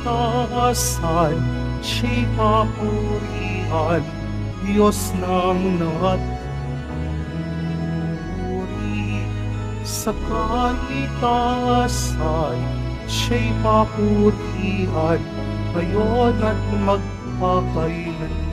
kaitaasan, siya'y papurihan, Diyos ng natuturi. Sa kaitaasan, siya'y papurihan, ngayon at magpakailanman.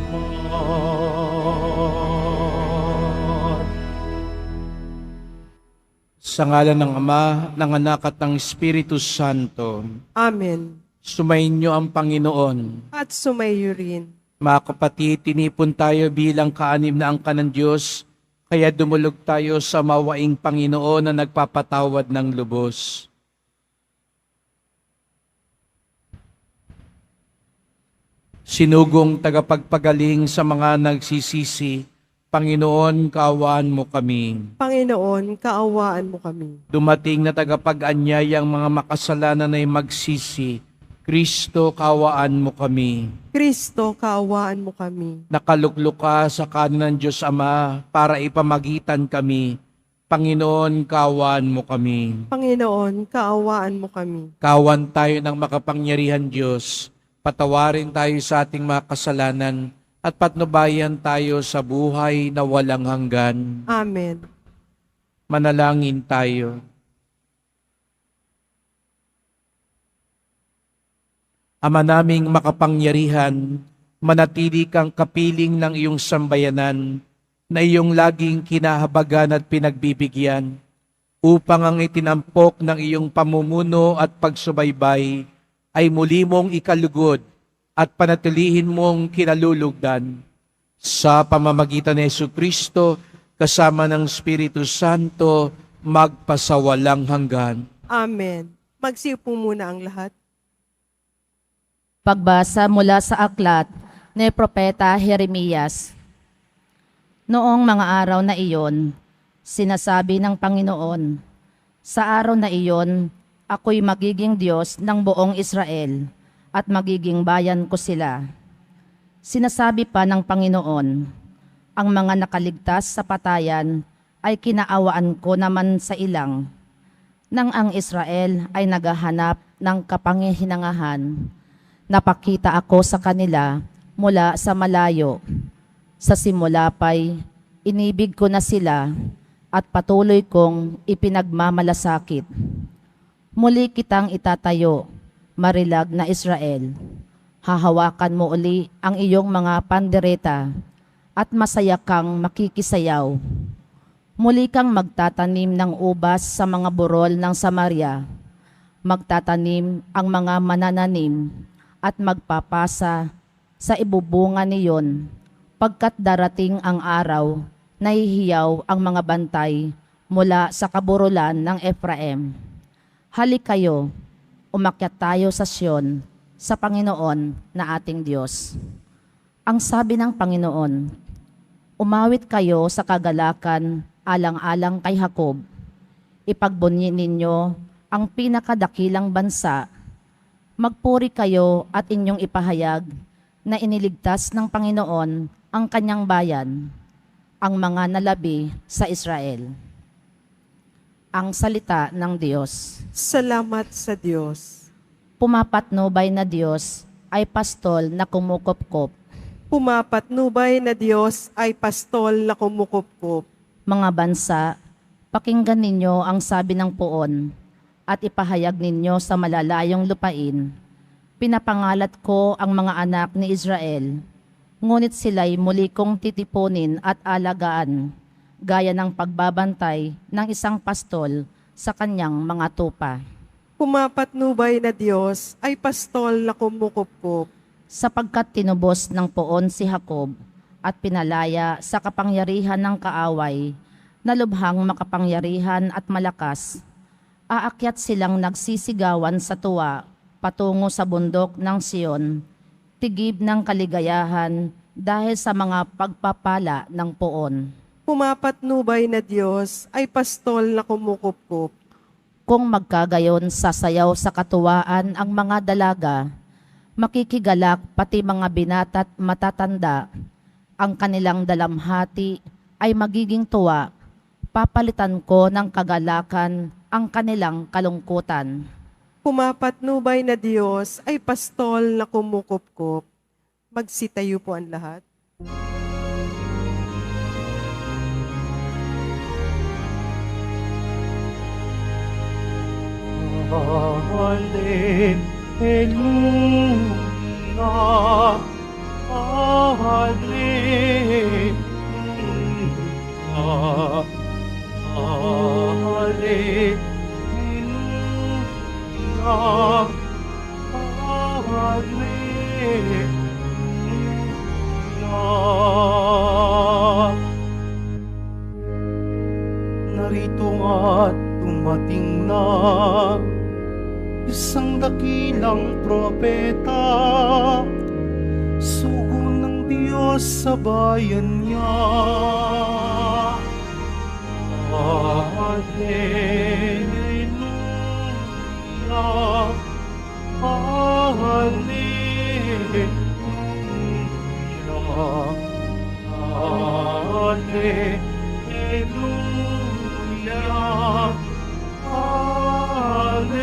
Sa ngalan ng Ama, ng Anak at ng Espiritu Santo. Amen. Sumainyo ang Panginoon. At sumayo rin. Mga kapatid, tinipon tayo bilang kaanim na angkan ng Diyos, kaya dumulog tayo sa mawaing Panginoon na nagpapatawad ng lubos. Sinugong tagapagpagaling sa mga nagsisisi, Panginoon, kaawaan mo kami. Panginoon, kaawaan mo kami. Dumating na tagapag-anyayang mga makasalanan ay magsisi, Kristo, kaawaan mo kami. Kristo, kaawaan mo kami. Nakaluklok ka sa kanan ng Diyos Ama para ipamagitan kami. Panginoon, kaawaan mo kami. Panginoon, kaawaan mo kami. Kawan tayo ng makapangyarihan Diyos. Patawarin tayo sa ating mga kasalanan at patnubayan tayo sa buhay na walang hanggan. Amen. Manalangin tayo. Ama naming makapangyarihan, manatili kang kapiling ng iyong sambayanan na iyong laging kinahabagan at pinagbibigyan upang ang itinampok ng iyong pamumuno at pagsubaybay ay muli mong ikalugod at panatilihin mong kinalulugdan. Sa pamamagitan ni Jesucristo, kasama ng Espiritu Santo, magpasawalang hanggan. Amen. Magsiupo muna ang lahat. Pagbasa mula sa aklat ni Propeta Jeremias. Noong mga araw na iyon, sinasabi ng Panginoon, sa araw na iyon, ako'y magiging Diyos ng buong Israel at magiging bayan ko sila. Sinasabi pa ng Panginoon, ang mga nakaligtas sa patayan ay kinaawaan ko naman sa ilang. Nang ang Israel ay naghahanap ng kapangihinangahan, napakita ako sa kanila mula sa malayo. Sa simula pa'y inibig ko na sila at patuloy kong ipinagmamalasakit. Muli kitang itatayo, marilag na Israel. Hahawakan mo uli ang iyong mga pandereta at masaya kang makikisayaw. Muli kang magtatanim ng ubas sa mga burol ng Samaria. Magtatanim ang mga manananim at magpapasa sa ibubunga niyon, pagkat darating ang araw na hihiyaw ang mga bantay mula sa kaburulan ng Ephraim. Halik kayo, umakyat tayo sa Sion, sa Panginoon na ating Diyos. Ang sabi ng Panginoon, umawit kayo sa kagalakan alang-alang kay Jacob. Ipagbunyi ninyo ang pinakadakilang bansa. Magpuri kayo at inyong ipahayag na iniligtas ng Panginoon ang kanyang bayan, ang mga nalabi sa Israel. Ang salita ng Diyos. Salamat sa Diyos. Pumapatnubay na Diyos ay pastol na kumukopkop. Pumapatnubay na Diyos ay pastol na kumukupkup. Mga bansa, pakinggan ninyo ang sabi ng poon at ipahayag ninyo sa malalayong lupain. Pinapangalat ko ang mga anak ni Israel, ngunit sila'y muli kong titipunin at alagaan, gaya ng pagbabantay ng isang pastol sa kanyang mga tupa. Pumapatnubay na Diyos ay pastol na kumukupkup. Sapagkat tinubos ng poon si Jacob at pinalaya sa kapangyarihan ng kaaway, na lubhang makapangyarihan at malakas, aakyat silang nagsisigawan sa tuwa patungo sa bundok ng Sion, tigib ng kaligayahan dahil sa mga pagpapala ng poon. Pumapatnubay na Diyos ay pastol na kumukupkup. Kung magkagayon sasayaw sa katuwaan ang mga dalaga, makikigalak pati mga binata't matatanda, ang kanilang dalamhati ay magiging tuwa, papalitan ko ng kagalakan ang kanilang kalungkutan. Pumapatnubay na Diyos ay pastol na kumukupkup. Magsitayo po ang lahat. Hallelujah, Hallelujah, Hallelujah, Hallelujah. Narito nga't dumating na isang dakilang propeta, sugo ng Diyos sa bayan niya. Hallelujah, Hallelujah, Hallelujah, Hallelujah.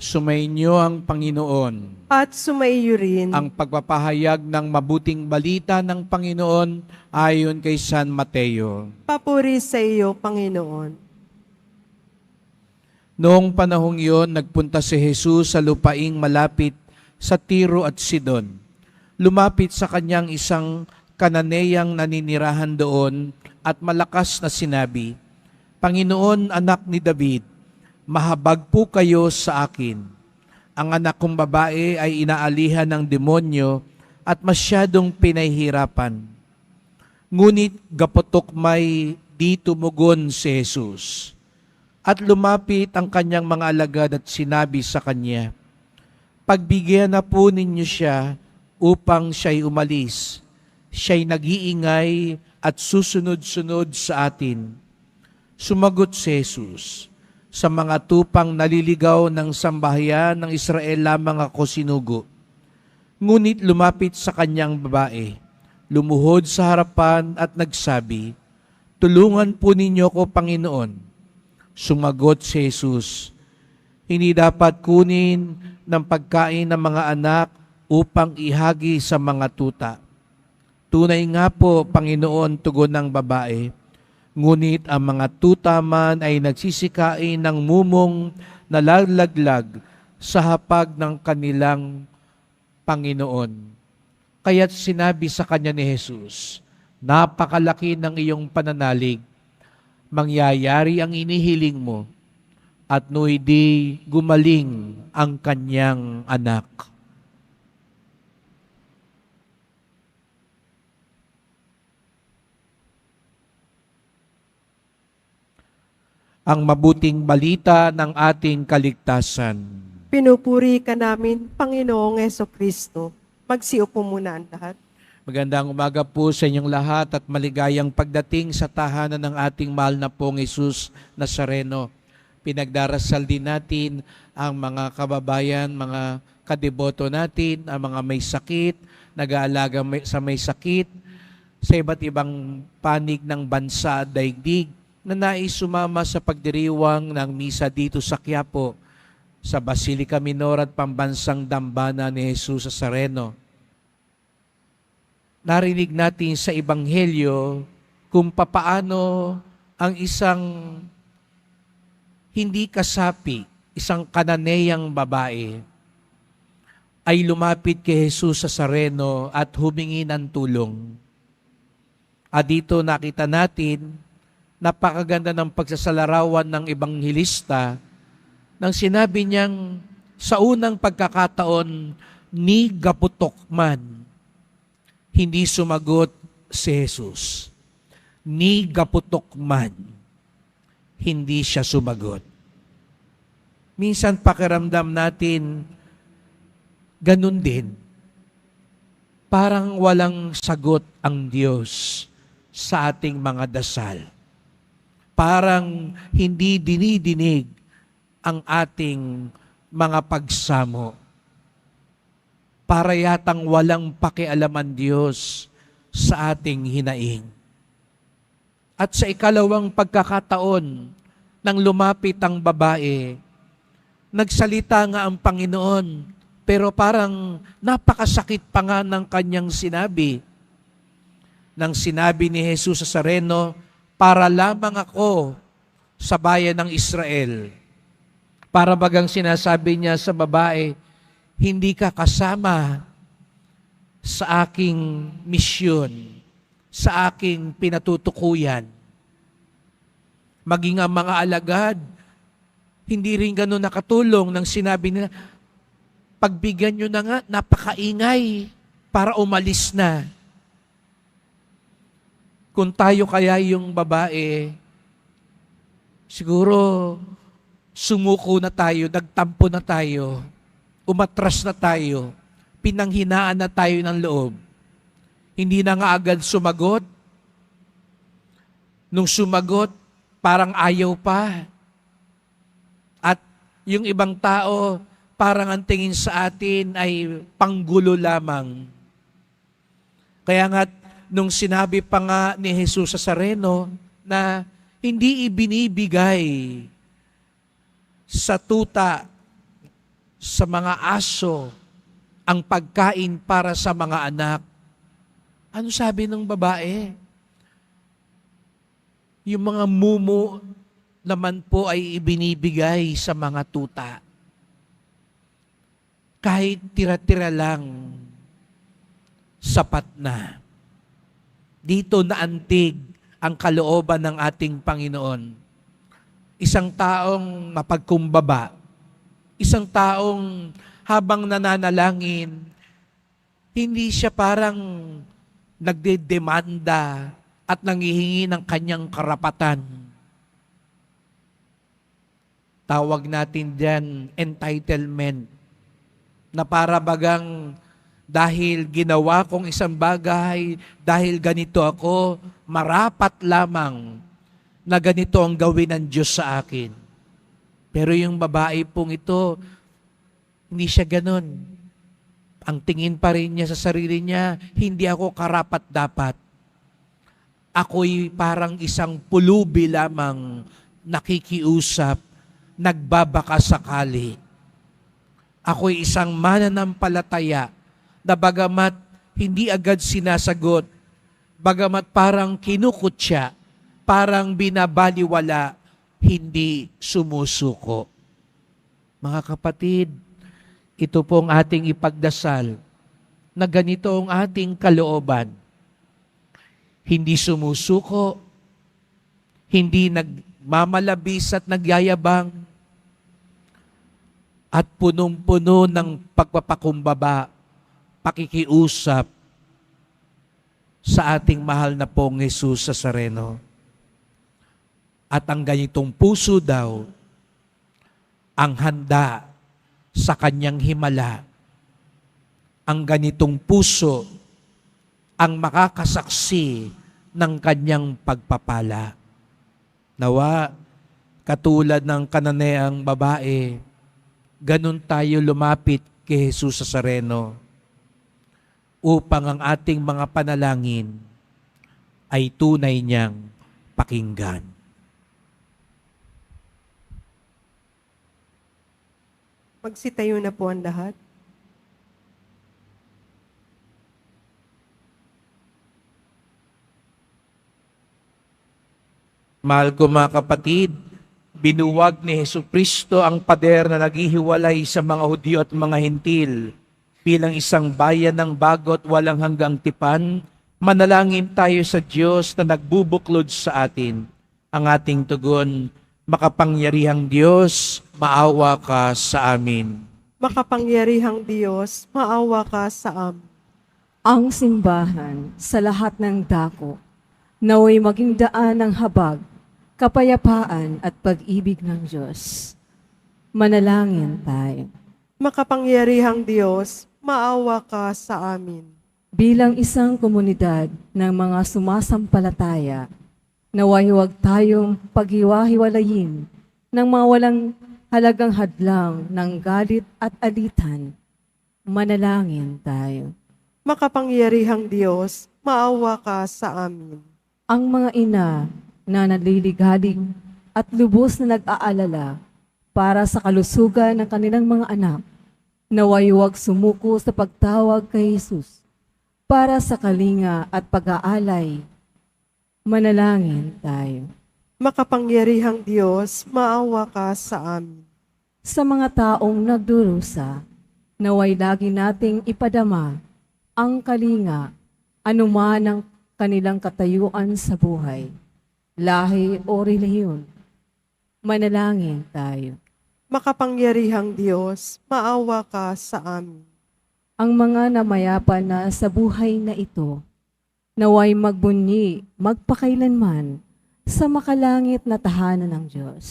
Sumainyo ang Panginoon. At sumaiyo rin. Ang pagpapahayag ng mabuting balita ng Panginoon ayon kay San Mateo. Papuri sa iyo, Panginoon. Noong panahong iyon, nagpunta si Jesus sa lupaing malapit sa Tiro at Sidon. Lumapit sa kanyang isang Kananeyang naninirahan doon at malakas na sinabi, Panginoon, anak ni David, mahabag po kayo sa akin. Ang anak kong babae ay inaalihan ng demonyo at masyadong pinahihirapan. Ngunit gaputok may di tumugon si Jesus. At lumapit ang kanyang mga alagad at sinabi sa kanya, Pagbigyan na po ninyo siya upang siya'y umalis. Siya'y nag-iingay at susunod-sunod sa atin. Sumagot si Jesus, Sa mga tupang naliligaw ng sambahayan ng Israel lamang ako sinugo. Ngunit lumapit sa kanyang babae, lumuhod sa harapan at nagsabi, Tulungan po ninyo ko, Panginoon. Sumagot si Jesus, Hindi dapat kunin ng pagkain ng mga anak upang ihagi sa mga tuta. Tunay nga po, Panginoon, tugon ng babae, ngunit ang mga tuta man ay nagsisikain ng mumong nalalaglag sa hapag ng kanilang Panginoon. Kaya't sinabi sa kanya ni Jesus, Napakalaki ng iyong pananalig, mangyayari ang inihiling mo, at no'y di gumaling ang kanyang anak. Ang mabuting balita ng ating kaligtasan. Pinupuri ka namin, Panginoong Jesucristo. Magsiupo muna ang lahat. Magandang umaga po sa inyong lahat at maligayang pagdating sa tahanan ng ating mahal na pong Jesus Nazareno. Pinagdarasal din natin ang mga kababayan, mga kadeboto natin, ang mga may sakit, nag-aalaga sa may sakit, sa iba't ibang panig ng bansa at daigdig, na nais sumama sa pagdiriwang ng misa dito sa Quiapo, sa Basilica Minor at Pambansang Dambana ni Jesus Nazareno. Narinig natin sa Ebanghelyo kung papaano ang isang hindi kasapi, isang Kananeyang babae, ay lumapit kay Jesus Nazareno at humingi ng tulong. At dito nakita natin, napakaganda ng pagsasalarawan ng Ebanghelista nang sinabi niyang sa unang pagkakataon, ni gaputok man, hindi sumagot si Jesus. Ni gaputok man, hindi siya sumagot. Minsan pakiramdam natin, ganun din. Parang walang sagot ang Diyos sa ating mga dasal. Parang hindi dinidinig ang ating mga pagsamo. Para yatang walang pakialaman Diyos sa ating hinaing. At sa ikalawang pagkakataon, nang lumapit ang babae, nagsalita nga ang Panginoon, pero parang napakasakit pa nga ng kanyang sinabi. Nang sinabi ni Jesus sa Nazareno, para lamang ako sa bayan ng Israel. Para bagang sinasabi niya sa babae, hindi ka kasama sa aking misyon, sa aking pinatutukuyan. Maging ang mga alagad, hindi rin ganun nakatulong nang sinabi nila, pagbigyan nyo na nga, napakaingay para umalis na. Kung tayo kaya yung babae, siguro sumuko na tayo, nagtampo na tayo, umatras na tayo, pinanghinaan na tayo ng loob. Hindi na nga agad sumagot. Nung sumagot, parang ayaw pa. At yung ibang tao, parang ang tingin sa atin ay panggulo lamang. Kaya nga, nung sinabi pa nga ni Jesus sa Nazareno na hindi ibinibigay sa tuta, sa mga aso, ang pagkain para sa mga anak. Ano sabi ng babae? Yung mga mumo naman po ay ibinibigay sa mga tuta. Kahit tira-tira lang, sapat na. Dito naantig ang kalooban ng ating Panginoon. Isang taong mapagkumbaba, isang taong habang nananalangin, hindi siya parang nagdedemanda at nangihingi ng kanyang karapatan. Tawag natin diyan entitlement, na para bagang dahil ginawa kong isang bagay, dahil ganito ako, marapat lamang na ganito ang gawin ng Diyos sa akin. Pero yung babae pong ito, hindi siya ganun. Ang tingin pa rin niya sa sarili niya, hindi ako karapat-dapat. Ako'y parang isang pulubi lamang nakikiusap, nagbabaka sakali. Ako'y isang mananampalataya na bagamat hindi agad sinasagot, bagamat parang kinukutya, parang binabaliwala, hindi sumusuko. Mga kapatid, ito pong ating ipagdasal na ganito ang ating kalooban. Hindi sumusuko, hindi nagmamalabis at nagyayabang, at punong-puno ng pagpapakumbaba, pakikiusap sa ating mahal na pong Jesus sa Nazareno. At ang ganitong puso daw, ang handa sa kanyang himala. Ang ganitong puso, ang makakasaksi ng kanyang pagpapala. Nawa, katulad ng Kananeang babae, ganun tayo lumapit kay Jesus sa Nazareno upang ang ating mga panalangin ay tunay niyang pakinggan. Magsitayo na po ang lahat. Mahal ko mga kapatid, binuwag ni Jesucristo ang pader na naghihiwalay sa mga Hudyo at mga Hintil. Bilang isang bayan ng bagot walang hanggang tipan, manalangin tayo sa Diyos na nagbubuklod sa atin. Ang ating tugon, makapangyarihang Diyos, maawa ka sa amin. Makapangyarihang Diyos, maawa ka sa amin. Ang simbahan sa lahat ng dako, naway maging daan ng habag, kapayapaan at pag-ibig ng Diyos. Manalangin tayo. Makapangyarihang Diyos, maawa ka sa amin. Bilang isang komunidad ng mga sumasampalataya, naway huwag tayong paghiwa-hiwalayin ng mga walang halagang hadlang ng galit at alitan. Manalangin tayo. Makapangyarihang Diyos, maawa ka sa amin. Ang mga ina na naliligalig at lubos na nag-aalala para sa kalusugan ng kanilang mga anak, naway huwag sumuko sa pagtawag kay Jesus para sa kalinga at pag-aalay. Manalangin tayo. Makapangyarihang Diyos, maawa ka sa amin. Sa mga taong nagdurusa, naway lagi nating ipadama ang kalinga anuman ang kanilang katayuan sa buhay, lahi o relihiyon. Manalangin tayo. Makapangyarihang Diyos, maawa ka sa amin. Ang mga namayapa na sa buhay na ito, naway magbunyi, magpakailanman sa makalangit na tahanan ng Diyos.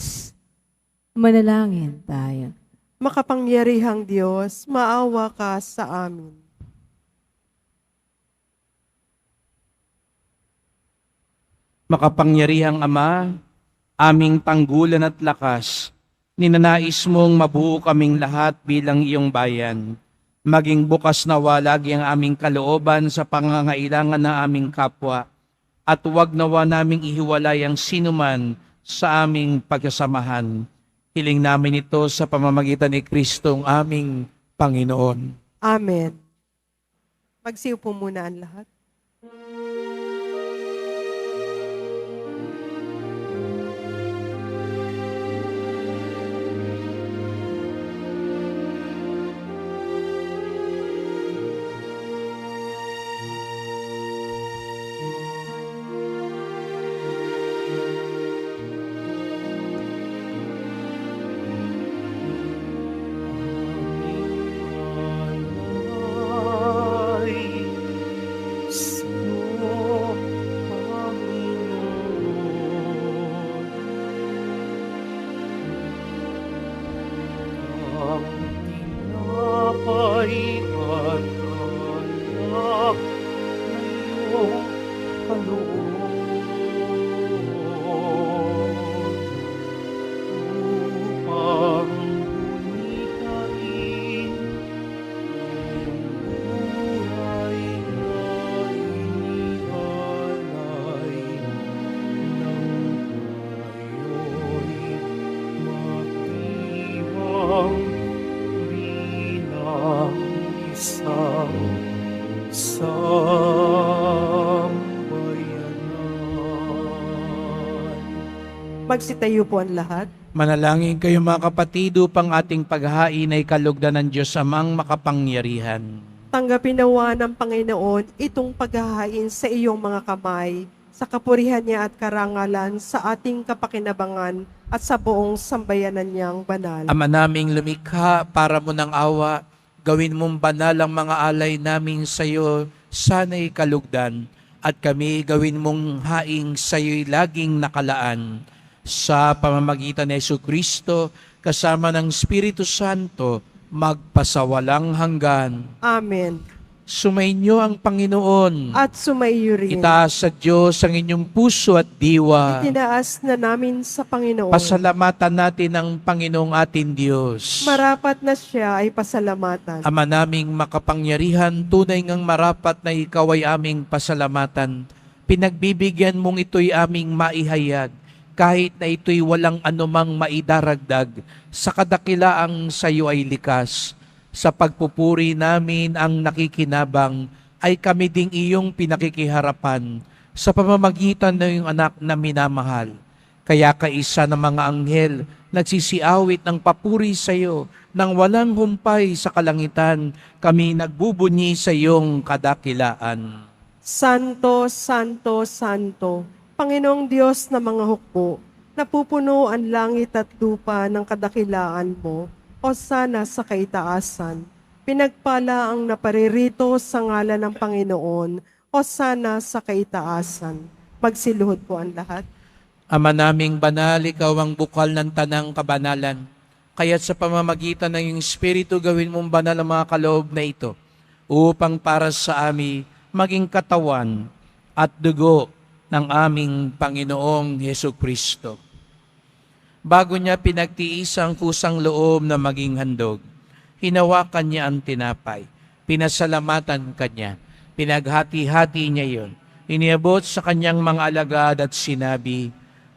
Manalangin tayo. Makapangyarihang Diyos, maawa ka sa amin. Makapangyarihang Ama, aming tanggulan at lakas, ninanais mong mabuo kaming lahat bilang iyong bayan. Maging bukas nawa lagi ang aming kalooban sa pangangailangan ng aming kapwa, at huwag nawa naming ihiwalay ang sinuman sa aming pagkasamahan. Hiling namin ito sa pamamagitan ni Kristong aming Panginoon. Amen. Magsiupo muna ang lahat. Magsitayo po ang lahat. Manalangin kayo mga kapatid upang ating paghahain ay kalugdan ng Diyos amang makapangyarihan. Tanggapin nawa ng Panginoon itong paghahain sa iyong mga kamay, sa kapurihan niya at karangalan sa ating kapakinabangan at sa buong sambayanan niyang banal. Ama naming lumikha para mo ng awa, gawin mong banal ang mga alay namin sa iyo, sana'y kalugdan, at kami gawin mong haing sa iyo'y laging nakalaan. Sa pamamagitan ni Jesucristo, kasama ng Espiritu Santo, magpasawalang hanggan. Amen. Sumainyo ang Panginoon. At sumaiyo rin. Itaas sa Diyos ang inyong puso at diwa. Itinaas na namin sa Panginoon. Pasalamatan natin ang Panginoong ating Diyos. Marapat na siya ay pasalamatan. Ama naming makapangyarihan, tunay ngang marapat na ikaw ay aming pasalamatan. Pinagbibigyan mong ito'y aming maihayag, kahit na ito'y walang anumang maidaragdag, sa kadakilaang sa iyo ay likas. Sa pagpupuri namin ang nakikinabang, ay kami ding iyong pinakikiharapan, sa pamamagitan ng iyong anak na minamahal. Kaya kaisa ng mga anghel, nagsisiawit ng papuri sa iyo, nang walang humpay sa kalangitan, kami nagbubunyi sa iyong kadakilaan. Santo, Santo, Santo, Panginoong Diyos na mga hukbo, napupuno ang langit at lupa ng kadakilaan mo, o sana sa kaitaasan. Pinagpala ang naparirito sa ngalan ng Panginoon, o sana sa kaitaasan. Magsiluhod po ang lahat. Ama naming banal, ikaw ang bukal ng tanang kabanalan. Kaya't sa pamamagitan ng iyong Espiritu, gawin mong banal ang mga kaloob na ito, upang para sa amin maging katawan at dugo ng aming Panginoong Jesucristo. Bago niya pinagtiis ang kusang loob na maging handog, hinawakan niya ang tinapay, pinasalamatan kanya, pinaghati-hati niya yon, iniabot sa kanyang mga alagad at sinabi,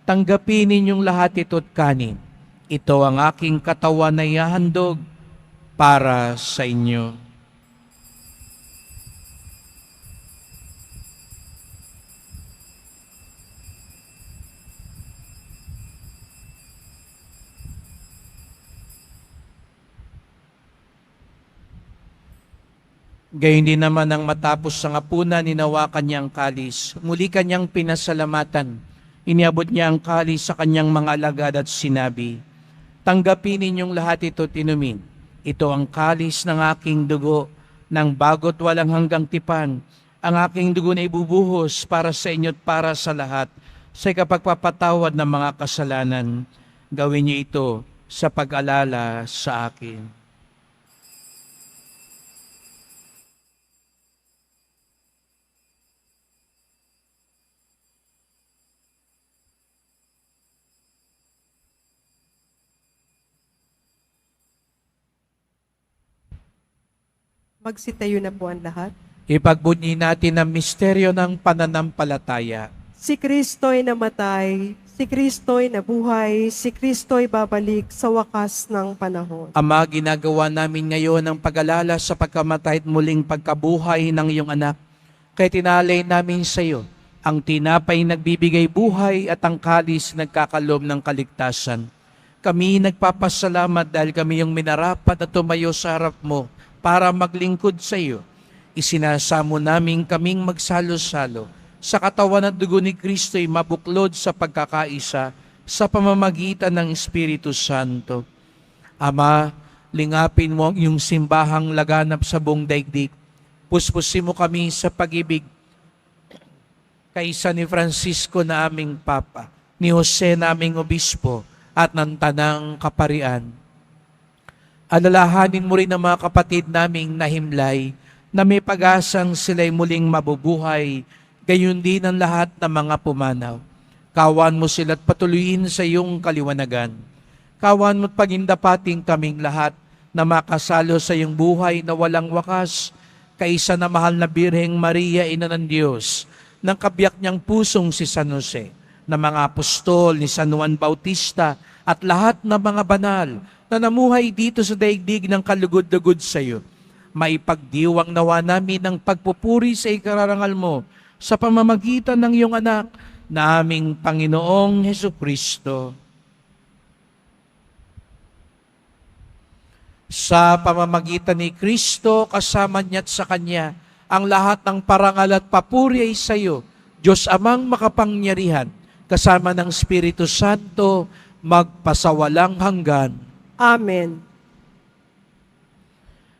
"Tanggapin ninyong lahat ito't kanin. Ito ang aking katawan na ihahandog para sa inyo." Gayon din naman ang matapos sa ngapunan, ninawakan niya ang kalis. Muli kanyang pinasalamatan. Iniabot niya ang kalis sa kanyang mga alagad at sinabi, "Tanggapin ninyong lahat ito't inumin. Ito ang kalis ng aking dugo, ng bago't walang hanggang tipan. Ang aking dugo na ibubuhos para sa inyo at para sa lahat, sa ikapagpapatawad ng mga kasalanan. Gawin niyo ito sa pag-alala sa akin." Magsitayo na po ang lahat. Ipagbunyi natin ang misteryo ng pananampalataya. Si Kristo'y namatay, si Kristo'y nabuhay, si Kristo'y babalik sa wakas ng panahon. Ama, ginagawa namin ngayon ang pag-alala sa pagkamatay at muling pagkabuhay ng iyong anak. Kaya tinalay namin sa iyo ang tinapay nagbibigay buhay at ang kalis nagkakaloob ng kaligtasan. Kami nagpapasalamat dahil kami yung minarapat at tumayo sa harap mo para maglingkod sa iyo. Isinasamo namin kaming magsalo-salo sa katawan at dugo ni Kristo'y mabuklod sa pagkakaisa sa pamamagitan ng Espiritu Santo. Ama, lingapin mo ang iyong simbahang laganap sa buong daigdig. Puspusin mo kami sa pag-ibig kaisa ni Francisco na aming Papa, ni Jose na aming Obispo, at ng Tanang Kaparian. Alalahanin mo rin ang mga kapatid naming nahimlay na may pag-asang sila'y muling mabubuhay, gayon din ang lahat ng mga pumanaw. Kawan mo sila't patuloyin sa iyong kaliwanagan. Kawan mo't pagindapating kaming lahat na makasalo sa iyong buhay na walang wakas, kaisa na mahal na Birheng Maria, Ina ng Diyos, ng kabiyak niyang pusong si San Jose, na mga apostol ni San Juan Bautista, at lahat ng mga banal na namuhay dito sa daigdig ng kalugod-lugod sa iyo. Maipagdiwang nawa namin ang pagpupuri sa ikararangal mo sa pamamagitan ng iyong anak na aming Panginoong Hesukristo. Sa pamamagitan ni Kristo, kasama niya at sa Kanya, ang lahat ng parangal at papuri ay sa iyo, Diyos Amang makapangyarihan, kasama ng Espiritu Santo, magpasawalang hanggan. Amen.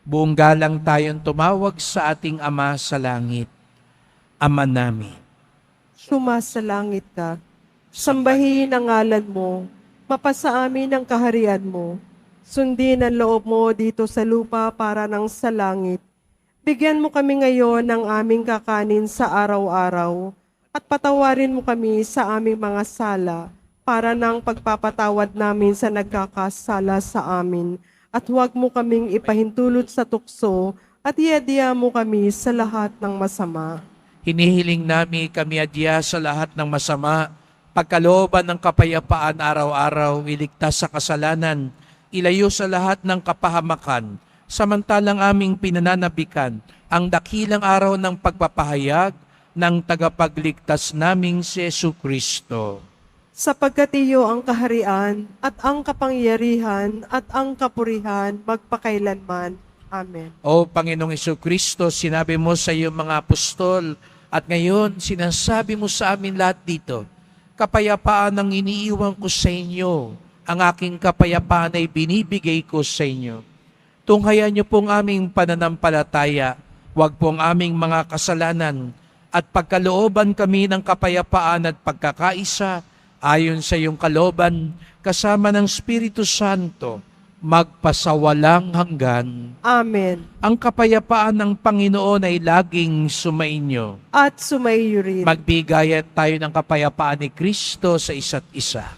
Buong galang tayong tumawag sa ating Ama sa langit. Ama namin, Sumasalangit ka. Sambahin ang ngalan mo. Mapasa amin ang kaharian mo. Sundin ang loob mo dito sa lupa para nang sa langit. Bigyan mo kami ngayon ng aming kakanin sa araw-araw at patawarin mo kami sa aming mga sala para nang pagpapatawad namin sa nagkakasala sa amin. At huwag mo kaming ipahintulot sa tukso at iadya mo kami sa lahat ng masama. hinihiling namin kami adya sa lahat ng masama, pagkalooban ng kapayapaan araw-araw, iligtas sa kasalanan, ilayo sa lahat ng kapahamakan, samantalang aming pinananabikan ang dakilang araw ng pagpapahayag ng tagapagligtas naming si Jesucristo. Sapagkat iyo ang kaharian at ang kapangyarihan at ang kapurihan magpakailanman. Amen. O Panginoong Jesucristo, sinabi mo sa iyong mga apostol at ngayon sinasabi mo sa amin lahat dito, kapayapaan ang iniiwan ko sa inyo, ang aking kapayapaan ay binibigay ko sa inyo. Tunghayan niyo pong aming pananampalataya, huwag pong aming mga kasalanan, at pagkalooban kami ng kapayapaan at pagkakaisa, ayon sa iyong kalooban, kasama ng Espiritu Santo, magpasawalang hanggan. Amen. Ang kapayapaan ng Panginoon ay laging sumainyo. At sumaiyo rin. Magbigayan tayo ng kapayapaan ni Kristo sa isa't isa.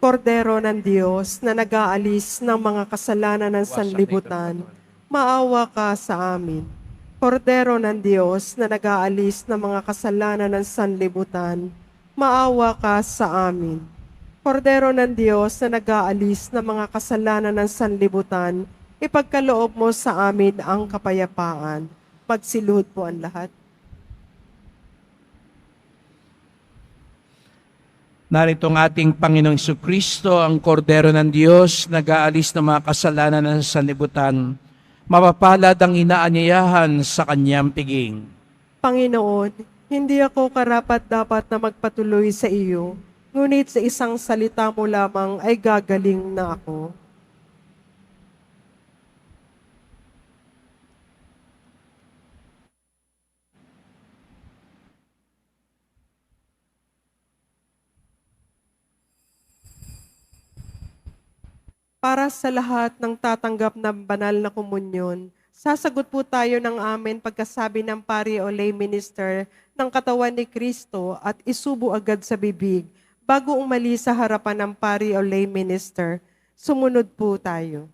Kordero ng Diyos na nag-aalis ng mga kasalanan ng sanlibutan, maawa ka sa amin. Kordero ng Diyos na nag-aalis ng mga kasalanan ng sanlibutan, maawa ka sa amin. Kordero ng Diyos na nag-aalis ng mga kasalanan ng sanlibutan, ipagkaloob mo sa amin ang kapayapaan. Magsiluhod po ang lahat. Narito ang ating Panginoong Jesucristo, ang Kordero ng Diyos, nag-aalis ng mga kasalanan ng sanlibutan. Mapapalad ang inaanyayahan sa kanyang piging. Panginoon, hindi ako karapat-dapat na magpatuloy sa iyo, ngunit sa isang salita mo lamang ay gagaling na ako. Para sa lahat ng tatanggap ng banal na komunyon, sasagot po tayo ng amen pagkasabi ng pari o lay minister ng katawan ni Kristo at isubo agad sa bibig bago umali sa harapan ng pari o lay minister. Sumunod po tayo.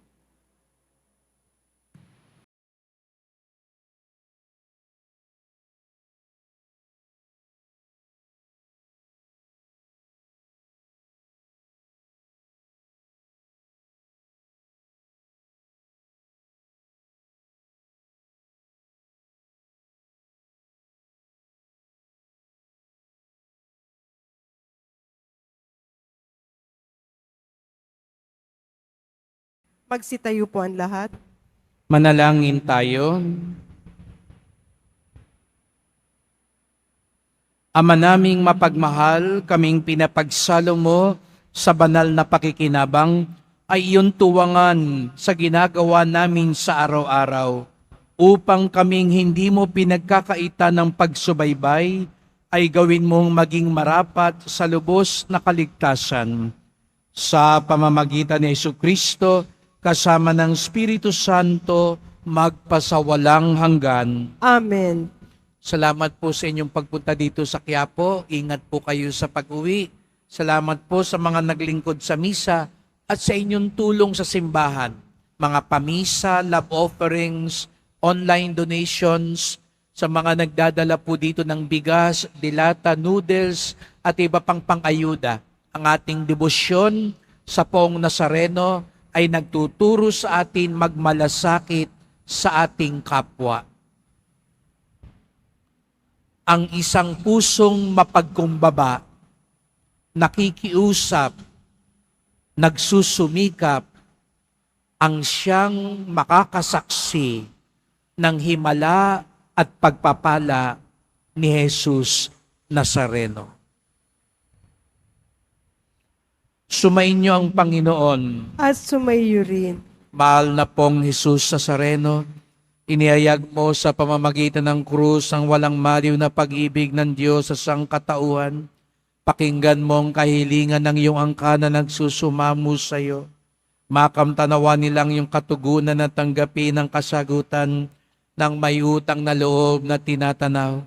Magsitayo po ang lahat. Manalangin tayo. Ama naming mapagmahal, kaming pinapagsalo mo sa banal na pakikinabang ay iyong tuwangan sa ginagawa namin sa araw-araw upang kaming hindi mo pinagkakaita ng pagsubaybay ay gawin mong maging marapat sa lubos na kaligtasan. Sa pamamagitan ni Jesucristo, kasama ng Espiritu Santo, magpasawalang hanggan. Amen. Salamat po sa inyong pagpunta dito sa Quiapo. Ingat po kayo sa pag-uwi. Salamat po sa mga naglingkod sa misa at sa inyong tulong sa simbahan. Mga pamisa, love offerings, online donations, sa mga nagdadala po dito ng bigas, dilata, noodles, at iba pang pang-ayuda. Ang ating debosyon sa Poong Nazareno ay nagtuturo sa atin magmalasakit sa ating kapwa. Ang isang pusong mapagkumbaba, nakikiusap, nagsusumikap, ang siyang makakasaksi ng himala at pagpapala ni Jesus Nazareno. Sumainyo ang Panginoon. At sumayo rin. Mahal na pong Jesus Nazareno, inihayag mo sa pamamagitan ng krus ang walang maliw na pag-ibig ng Diyos sa sangkatauhan. Pakinggan mo ang kahilingan ng iyong angkan na nagsusumamo sa iyo. Makamtanawa nilang yung katugunan at tanggapin ang kasagutan ng may utang na loob na tinatanaw.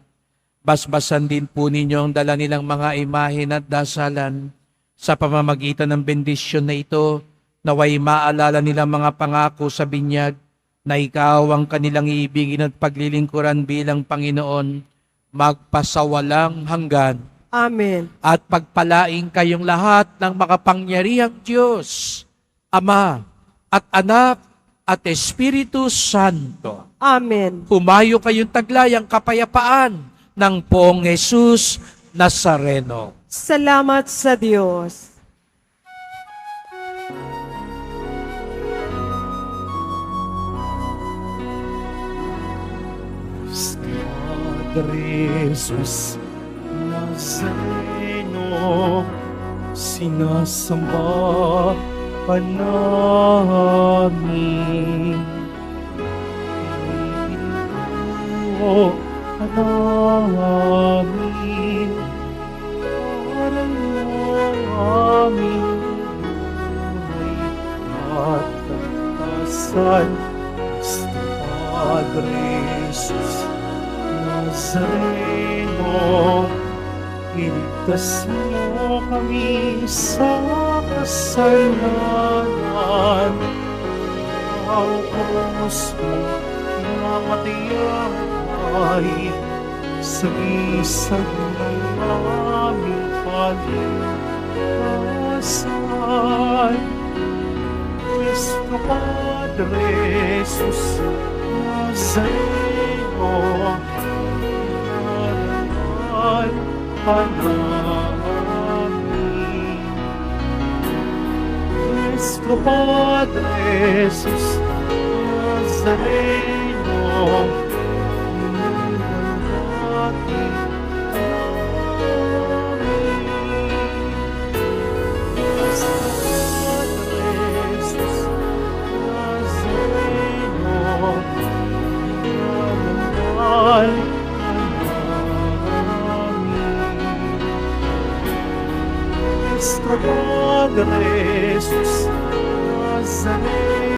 Basbasan din po ninyo ang dala nilang mga imahen at dasalan. Sa pamamagitan ng bendisyon na ito, naway maalala nilang mga pangako sa binyag na ikaw ang kanilang iibigin at paglilingkuran bilang Panginoon, magpasawalang hanggan. Amen. At pagpalaing kayong lahat ng makapangyarihang Diyos, Ama at Anak at Espiritu Santo. Amen. Humayo kayong taglayang kapayapaan ng Poong Jesus Nazareno. Salamat sa Diyos. Padre Jesus Nazareno, sinasamba ka namin. Inuho ka namin, parang aming buhay at pagkasan. Padre Jesus Nazareno, iligtas mo kami sa kasalanan. Aukos mo namatayang ay sa isang ng aming paligpasan. Cristo Padre Jesus Nazareno, narangal ka namin. Cristo Padre Jesus Nazareno,